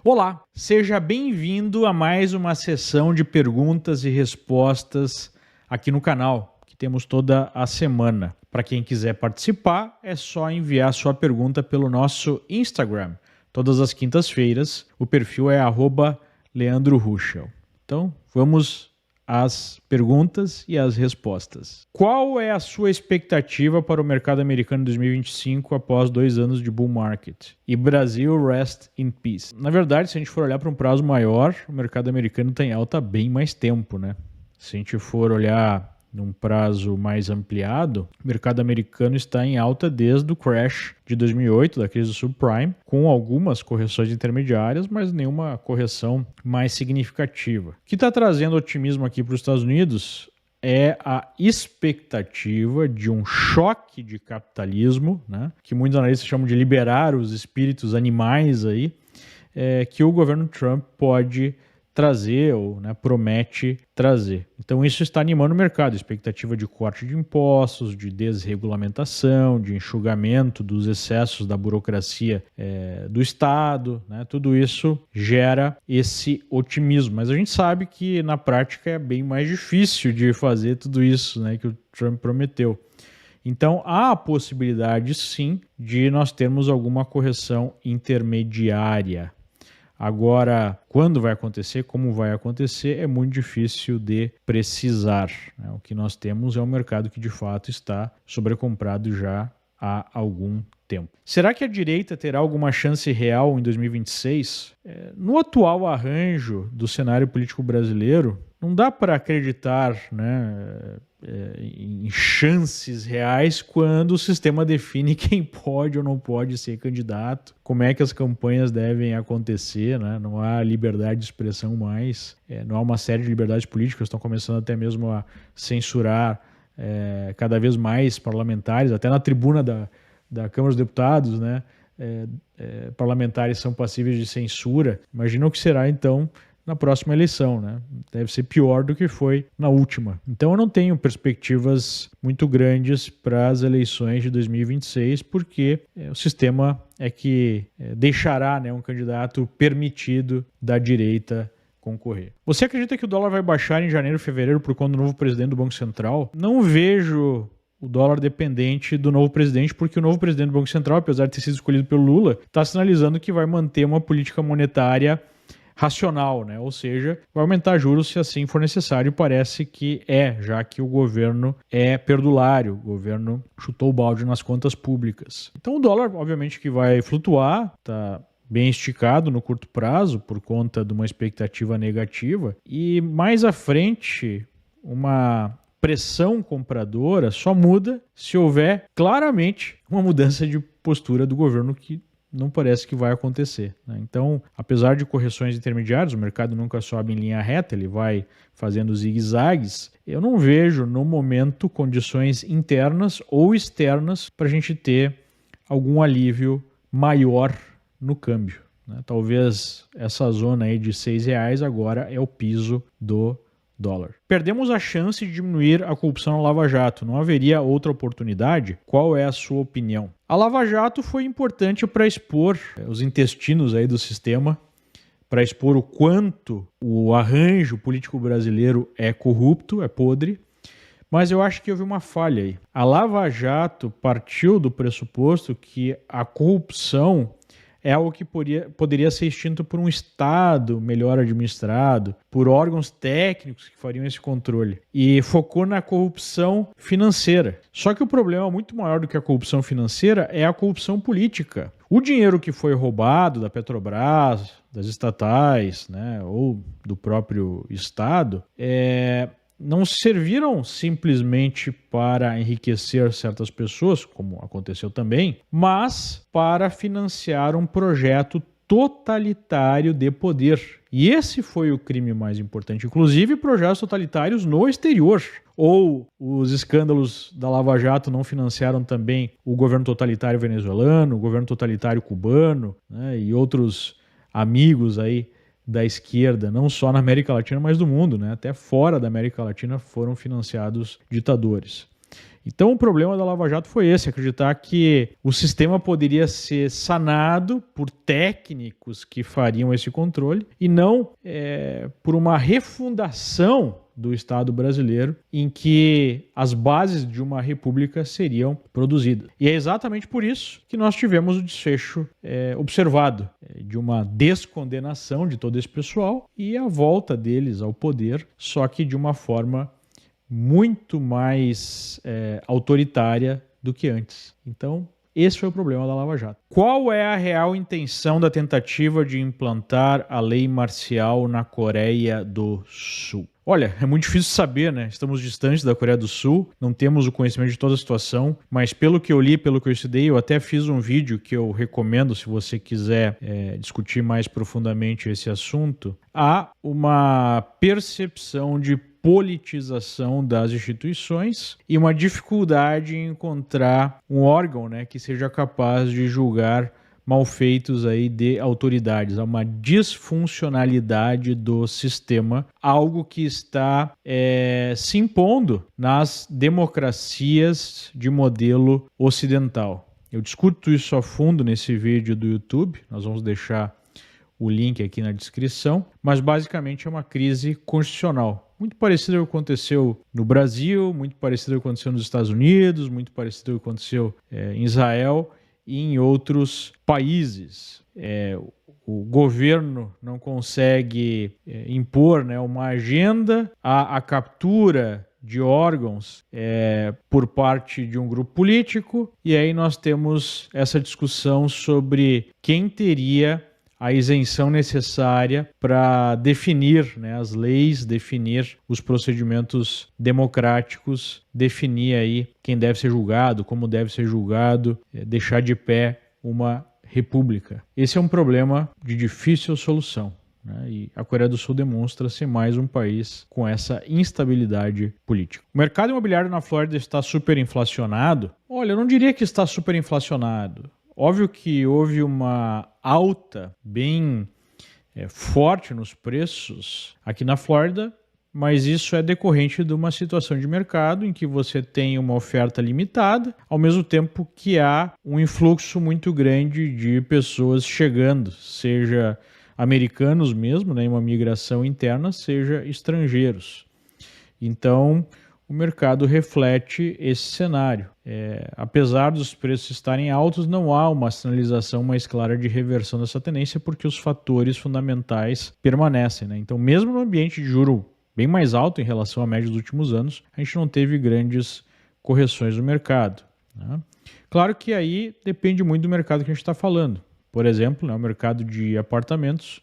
Olá, seja bem-vindo a mais uma sessão de perguntas e respostas aqui no canal, que temos toda a semana. Para quem quiser participar, é só enviar sua pergunta pelo nosso Instagram. Todas as quintas-feiras, o perfil é @LeandroRuschel. Então, vamos às perguntas e às respostas. Qual é a sua expectativa para o mercado americano em 2025 após 2 anos de bull market? E Brasil rest in peace. Na verdade, se a gente for olhar para um prazo maior, o mercado americano está em alta há bem mais tempo, né? Se a gente for olhar num prazo mais ampliado, o mercado americano está em alta desde o crash de 2008, da crise do subprime, com algumas correções intermediárias, mas nenhuma correção mais significativa. O que está trazendo otimismo aqui para os Estados Unidos é a expectativa de um choque de capitalismo, né, que muitos analistas chamam de liberar os espíritos animais aí, que o governo Trump pode trazer ou promete trazer. Então isso está animando o mercado, expectativa de corte de impostos, de desregulamentação, de enxugamento dos excessos da burocracia do Estado, né? Tudo isso gera esse otimismo, mas a gente sabe que na prática é bem mais difícil de fazer tudo isso, né, que o Trump prometeu. Então, há a possibilidade, sim, de nós termos alguma correção intermediária. Agora, quando vai acontecer, como vai acontecer, é muito difícil de precisar, né? O que nós temos é um mercado que, de fato, está sobrecomprado já há algum tempo. Será que a direita terá alguma chance real em 2026? No atual arranjo do cenário político brasileiro, não dá para acreditar, né, em chances reais quando o sistema define quem pode ou não pode ser candidato, como é que as campanhas devem acontecer, né? Não há liberdade de expressão mais, não há uma série de liberdades políticas, estão começando até mesmo a censurar cada vez mais parlamentares, até na tribuna da Câmara dos Deputados, né? Parlamentares são passíveis de censura. Imagina o que será então na próxima eleição, né? Deve ser pior do que foi na última. Então eu não tenho perspectivas muito grandes para as eleições de 2026, porque o sistema é que deixará, né, um candidato permitido da direita concorrer. Você acredita que o dólar vai baixar em janeiro, fevereiro por conta do novo presidente do Banco Central? Não vejo o dólar dependente do novo presidente, porque o novo presidente do Banco Central, apesar de ter sido escolhido pelo Lula, está sinalizando que vai manter uma política monetária racional, né? Ou seja, vai aumentar juros se assim for necessário, parece que já que o governo é perdulário, o governo chutou o balde nas contas públicas. Então o dólar, obviamente, que vai flutuar, está bem esticado no curto prazo por conta de uma expectativa negativa, e mais à frente uma pressão compradora só muda se houver claramente uma mudança de postura do governo, que não parece que vai acontecer, né? Então, apesar de correções intermediárias, o mercado nunca sobe em linha reta, ele vai fazendo zigue-zagues. Eu não vejo, no momento, condições internas ou externas para a gente ter algum alívio maior no câmbio, né? Talvez essa zona aí de R$6 agora é o piso do dólar. Perdemos a chance de diminuir a corrupção na Lava Jato. Não haveria outra oportunidade? Qual é a sua opinião? A Lava Jato foi importante para expor os intestinos aí do sistema, para expor o quanto o arranjo político brasileiro é corrupto, é podre, mas eu acho que houve uma falha aí. A Lava Jato partiu do pressuposto que a corrupção é algo que poderia ser extinto por um Estado melhor administrado, por órgãos técnicos que fariam esse controle, e focou na corrupção financeira. Só que o problema muito maior do que a corrupção financeira é a corrupção política. O dinheiro que foi roubado da Petrobras, das estatais, né, ou do próprio Estado, não serviram simplesmente para enriquecer certas pessoas, como aconteceu também, mas para financiar um projeto totalitário de poder. E esse foi o crime mais importante. Inclusive projetos totalitários no exterior. Ou os escândalos da Lava Jato não financiaram também o governo totalitário venezuelano, o governo totalitário cubano, né, e outros amigos aí da esquerda, não só na América Latina, mas do mundo, né? Até fora da América Latina foram financiados ditadores. Então o problema da Lava Jato foi esse, acreditar que o sistema poderia ser sanado por técnicos que fariam esse controle e não por uma refundação do Estado brasileiro em que as bases de uma república seriam produzidas. E é exatamente por isso que nós tivemos o desfecho observado de uma descondenação de todo esse pessoal e a volta deles ao poder, só que de uma forma muito mais autoritária do que antes. Então, esse foi o problema da Lava Jato. Qual é a real intenção da tentativa de implantar a lei marcial na Coreia do Sul? Olha, é muito difícil saber, né? Estamos distantes da Coreia do Sul, não temos o conhecimento de toda a situação, mas pelo que eu li, pelo que eu estudei, eu até fiz um vídeo que eu recomendo se você quiser discutir mais profundamente esse assunto. Há uma percepção de politização das instituições e uma dificuldade em encontrar um órgão, né, que seja capaz de julgar malfeitos aí de autoridades. Há uma disfuncionalidade do sistema, algo que está se impondo nas democracias de modelo ocidental. Eu discuto isso a fundo nesse vídeo do YouTube, nós vamos deixar o link aqui na descrição, mas basicamente é uma crise constitucional. Muito parecido com o que aconteceu no Brasil, muito parecido com o que aconteceu nos Estados Unidos, muito parecido com o que aconteceu em Israel e em outros países. O governo não consegue impor, né, uma agenda, a captura de órgãos por parte de um grupo político, e aí nós temos essa discussão sobre quem teria a isenção necessária para definir, né, as leis, definir os procedimentos democráticos, definir aí quem deve ser julgado, como deve ser julgado, deixar de pé uma república. Esse é um problema de difícil solução, né? E a Coreia do Sul demonstra ser mais um país com essa instabilidade política. O mercado imobiliário na Flórida está superinflacionado? Olha, eu não diria que está superinflacionado. Óbvio que houve uma alta bem forte nos preços aqui na Flórida, mas isso é decorrente de uma situação de mercado em que você tem uma oferta limitada, ao mesmo tempo que há um influxo muito grande de pessoas chegando, seja americanos mesmo, né, em uma migração interna, seja estrangeiros. Então, o mercado reflete esse cenário. Apesar dos preços estarem altos, não há uma sinalização mais clara de reversão dessa tendência porque os fatores fundamentais permanecem, né? Então, mesmo no ambiente de juro bem mais alto em relação à média dos últimos anos, a gente não teve grandes correções no mercado, né? Claro que aí depende muito do mercado que a gente está falando. Por exemplo, né, o mercado de apartamentos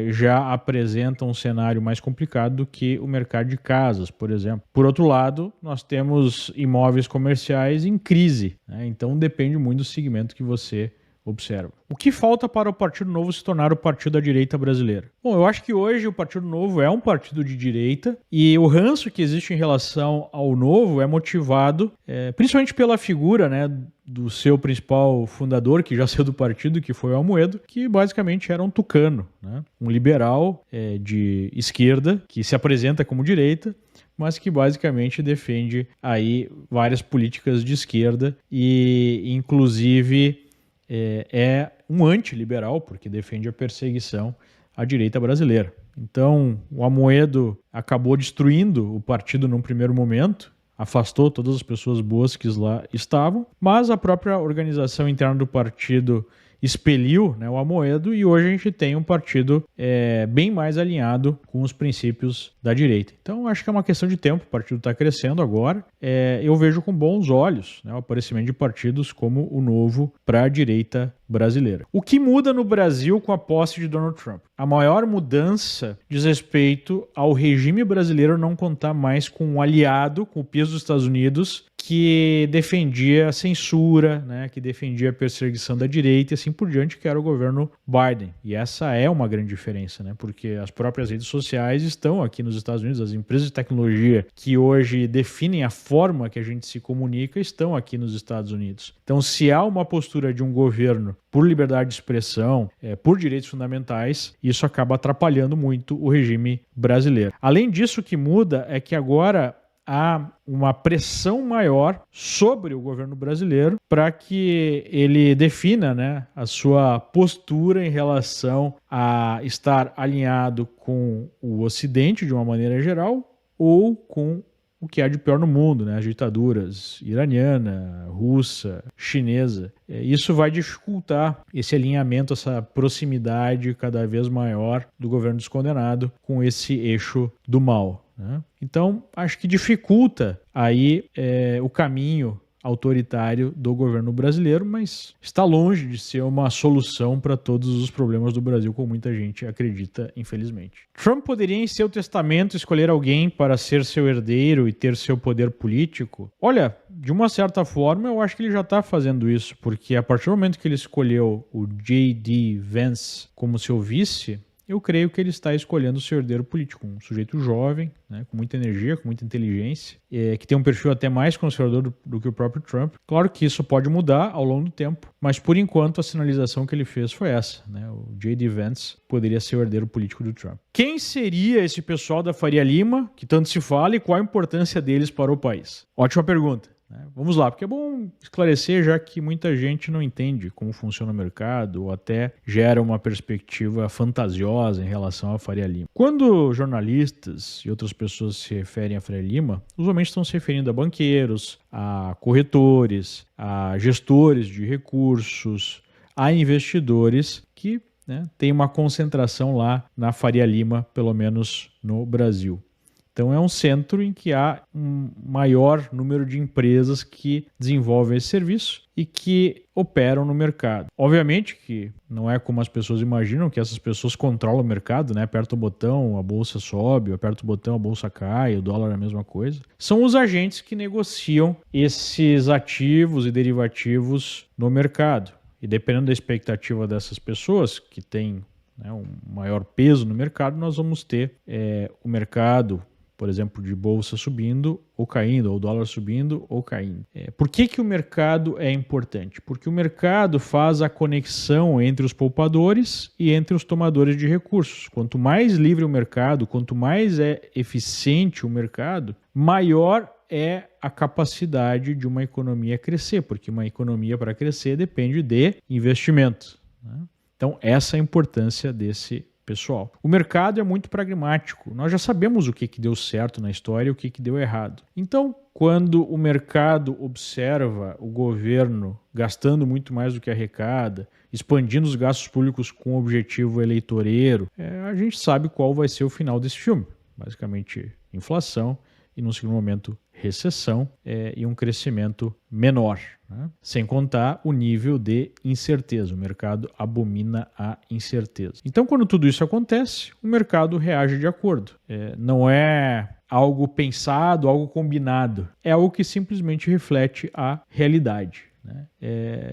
já apresenta um cenário mais complicado do que o mercado de casas, por exemplo. Por outro lado, nós temos imóveis comerciais em crise, né? Então depende muito do segmento que você observa. O que falta para o Partido Novo se tornar o partido da direita brasileira? Bom, eu acho que hoje o Partido Novo é um partido de direita e o ranço que existe em relação ao Novo é motivado principalmente pela figura, né, do seu principal fundador, que já saiu do partido, que foi o Amoedo, que basicamente era um tucano, né? Um liberal de esquerda, que se apresenta como direita, mas que basicamente defende aí várias políticas de esquerda e, inclusive, é um antiliberal, porque defende a perseguição à direita brasileira. Então, o Amoedo acabou destruindo o partido num primeiro momento, afastou todas as pessoas boas que lá estavam, mas a própria organização interna do partido expeliu, né, o Amoedo, e hoje a gente tem um partido bem mais alinhado com os princípios da direita. Então, acho que é uma questão de tempo, o partido está crescendo agora. Eu vejo com bons olhos, né, o aparecimento de partidos como o Novo para a direita brasileira. O que muda no Brasil com a posse de Donald Trump? A maior mudança diz respeito ao regime brasileiro não contar mais com um aliado, com o peso dos Estados Unidos, que defendia a censura, né, que defendia a perseguição da direita e assim por diante, que era o governo Biden. E essa é uma grande diferença, né, porque as próprias redes sociais estão aqui nos Estados Unidos, as empresas de tecnologia que hoje definem a forma que a gente se comunica estão aqui nos Estados Unidos. Então, se há uma postura de um governo por liberdade de expressão, por direitos fundamentais, isso acaba atrapalhando muito o regime brasileiro. Além disso, o que muda é que agora há uma pressão maior sobre o governo brasileiro para que ele defina, né, a sua postura em relação a estar alinhado com o Ocidente de uma maneira geral ou com o que há de pior no mundo, né? As ditaduras iraniana, russa, chinesa. Isso vai dificultar esse alinhamento, essa proximidade cada vez maior do governo descondenado com esse eixo do mal, né? Então, acho que dificulta aí o caminho autoritário do governo brasileiro, mas está longe de ser uma solução para todos os problemas do Brasil, como muita gente acredita, infelizmente. Trump poderia, em seu testamento, escolher alguém para ser seu herdeiro e ter seu poder político? Olha, de uma certa forma, eu acho que ele já está fazendo isso, porque a partir do momento que ele escolheu o J.D. Vance como seu vice, eu creio que ele está escolhendo o seu herdeiro político, um sujeito jovem, né, com muita energia, com muita inteligência, que tem um perfil até mais conservador do que o próprio Trump. Claro que isso pode mudar ao longo do tempo, mas por enquanto a sinalização que ele fez foi essa, né? O J.D. Vance poderia ser o herdeiro político do Trump. Quem seria esse pessoal da Faria Lima, que tanto se fala, e qual a importância deles para o país? Ótima pergunta. Vamos lá, porque é bom esclarecer, já que muita gente não entende como funciona o mercado ou até gera uma perspectiva fantasiosa em relação à Faria Lima. Quando jornalistas e outras pessoas se referem à Faria Lima, usualmente estão se referindo a banqueiros, a corretores, a gestores de recursos, a investidores que, né, têm uma concentração lá na Faria Lima, pelo menos no Brasil. Então é um centro em que há um maior número de empresas que desenvolvem esse serviço e que operam no mercado. Obviamente que não é como as pessoas imaginam, que essas pessoas controlam o mercado, né? Aperta o botão, a bolsa sobe, aperta o botão, a bolsa cai, o dólar é a mesma coisa. São os agentes que negociam esses ativos e derivativos no mercado. E dependendo da expectativa dessas pessoas, que têm, né, um maior peso no mercado, nós vamos ter o mercado, por exemplo, de bolsa subindo ou caindo, ou dólar subindo ou caindo. Por que o mercado é importante? Porque o mercado faz a conexão entre os poupadores e entre os tomadores de recursos. Quanto mais livre o mercado, quanto mais é eficiente o mercado, maior é a capacidade de uma economia crescer, porque uma economia para crescer depende de investimento, né? Então, essa é a importância desse pessoal. O mercado é muito pragmático. Nós já sabemos o que deu certo na história e o que deu errado. Então, quando o mercado observa o governo gastando muito mais do que arrecada, expandindo os gastos públicos com objetivo eleitoreiro, a gente sabe qual vai ser o final desse filme. Basicamente, inflação e, num segundo momento, recessão e um crescimento menor, né? Sem contar o nível de incerteza. O mercado abomina a incerteza. Então, quando tudo isso acontece, o mercado reage de acordo. Não é algo pensado, algo combinado. É algo que simplesmente reflete a realidade, né?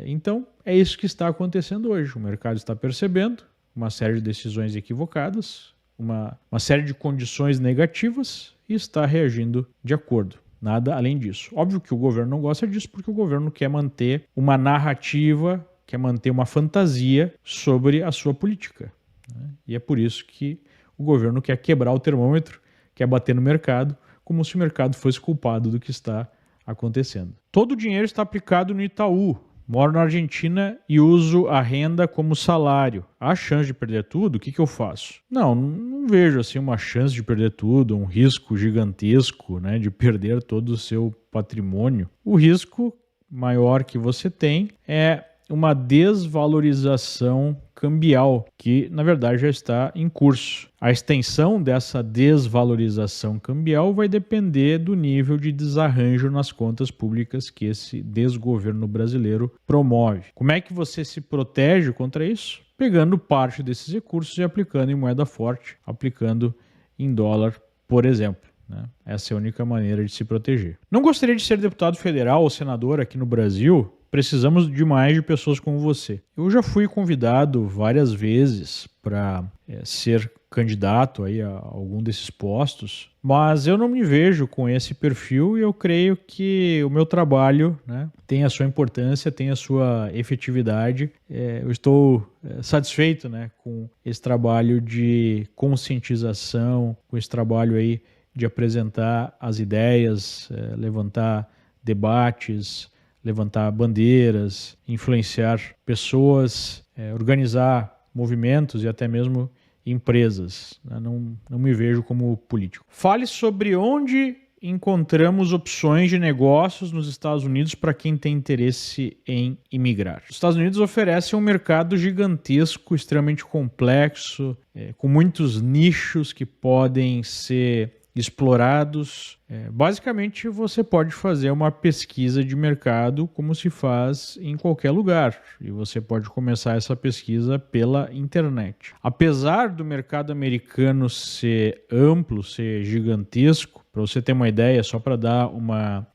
Então, é isso que está acontecendo hoje. O mercado está percebendo uma série de decisões equivocadas, uma série de condições negativas e está reagindo de acordo. Nada além disso. Óbvio que o governo não gosta disso porque o governo quer manter uma narrativa, quer manter uma fantasia sobre a sua política, né? E é por isso que o governo quer quebrar o termômetro, quer bater no mercado, como se o mercado fosse culpado do que está acontecendo. Todo o dinheiro está aplicado no Itaú. Moro na Argentina e uso a renda como salário. Há chance de perder tudo? O que eu faço? Não vejo assim uma chance de perder tudo, um risco gigantesco, né, de perder todo o seu patrimônio. O risco maior que você tem é uma desvalorização cambial, que na verdade já está em curso. A extensão dessa desvalorização cambial vai depender do nível de desarranjo nas contas públicas que esse desgoverno brasileiro promove. Como é que você se protege contra isso? Pegando parte desses recursos e aplicando em moeda forte, aplicando em dólar, por exemplo, né? Essa é a única maneira de se proteger. Não gostaria de ser deputado federal ou senador aqui no Brasil? Precisamos de mais de pessoas como você. Eu já fui convidado várias vezes para ser candidato aí a algum desses postos, mas eu não me vejo com esse perfil e eu creio que o meu trabalho, né, tem a sua importância, tem a sua efetividade. Eu estou satisfeito, né, com esse trabalho de conscientização, com esse trabalho aí de apresentar as ideias, levantar debates, levantar bandeiras, influenciar pessoas, organizar movimentos e até mesmo empresas. Não me vejo como político. Fale sobre onde encontramos opções de negócios nos Estados Unidos para quem tem interesse em imigrar. Os Estados Unidos oferecem um mercado gigantesco, extremamente complexo, com muitos nichos que podem ser explorados. Basicamente, você pode fazer uma pesquisa de mercado como se faz em qualquer lugar. E você pode começar essa pesquisa pela internet. Apesar do mercado americano ser amplo, ser gigantesco, para você ter uma ideia, só para dar uma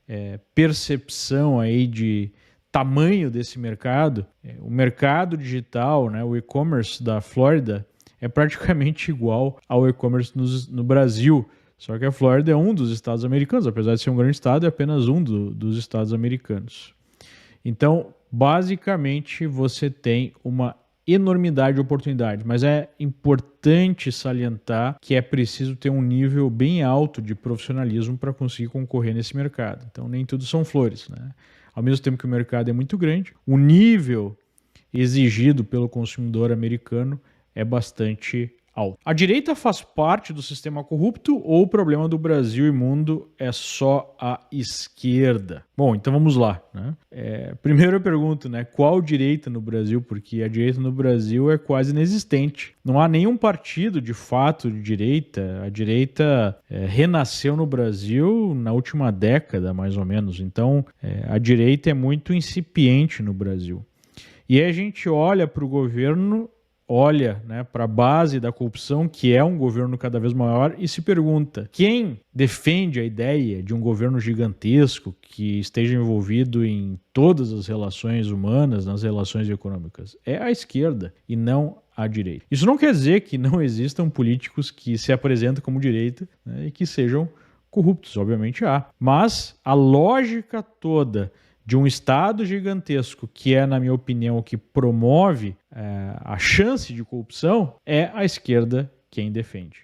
percepção aí de tamanho desse mercado, o mercado digital, né, o e-commerce da Flórida, é praticamente igual ao e-commerce no Brasil. Só que a Flórida é um dos estados americanos, apesar de ser um grande estado, é apenas um dos estados americanos. Então, basicamente, você tem uma enormidade de oportunidades, mas é importante salientar que é preciso ter um nível bem alto de profissionalismo para conseguir concorrer nesse mercado. Então, nem tudo são flores, né? Ao mesmo tempo que o mercado é muito grande, o nível exigido pelo consumidor americano é bastante alto. A direita faz parte do sistema corrupto ou o problema do Brasil e mundo é só a esquerda? Bom, então vamos lá, né? Primeiro eu pergunto, né, qual direita no Brasil? Porque a direita no Brasil é quase inexistente. Não há nenhum partido de fato de direita. A direita renasceu no Brasil na última década, mais ou menos. Então, a direita é muito incipiente no Brasil. E aí a gente olha para o governo, olha, né, para a base da corrupção, que é um governo cada vez maior, e se pergunta, quem defende a ideia de um governo gigantesco que esteja envolvido em todas as relações humanas, nas relações econômicas? É a esquerda e não a direita. Isso não quer dizer que não existam políticos que se apresentam como direita, né, e que sejam corruptos, obviamente há. Mas a lógica toda de um Estado gigantesco, que é, na minha opinião, o que promove a chance de corrupção, é a esquerda quem defende.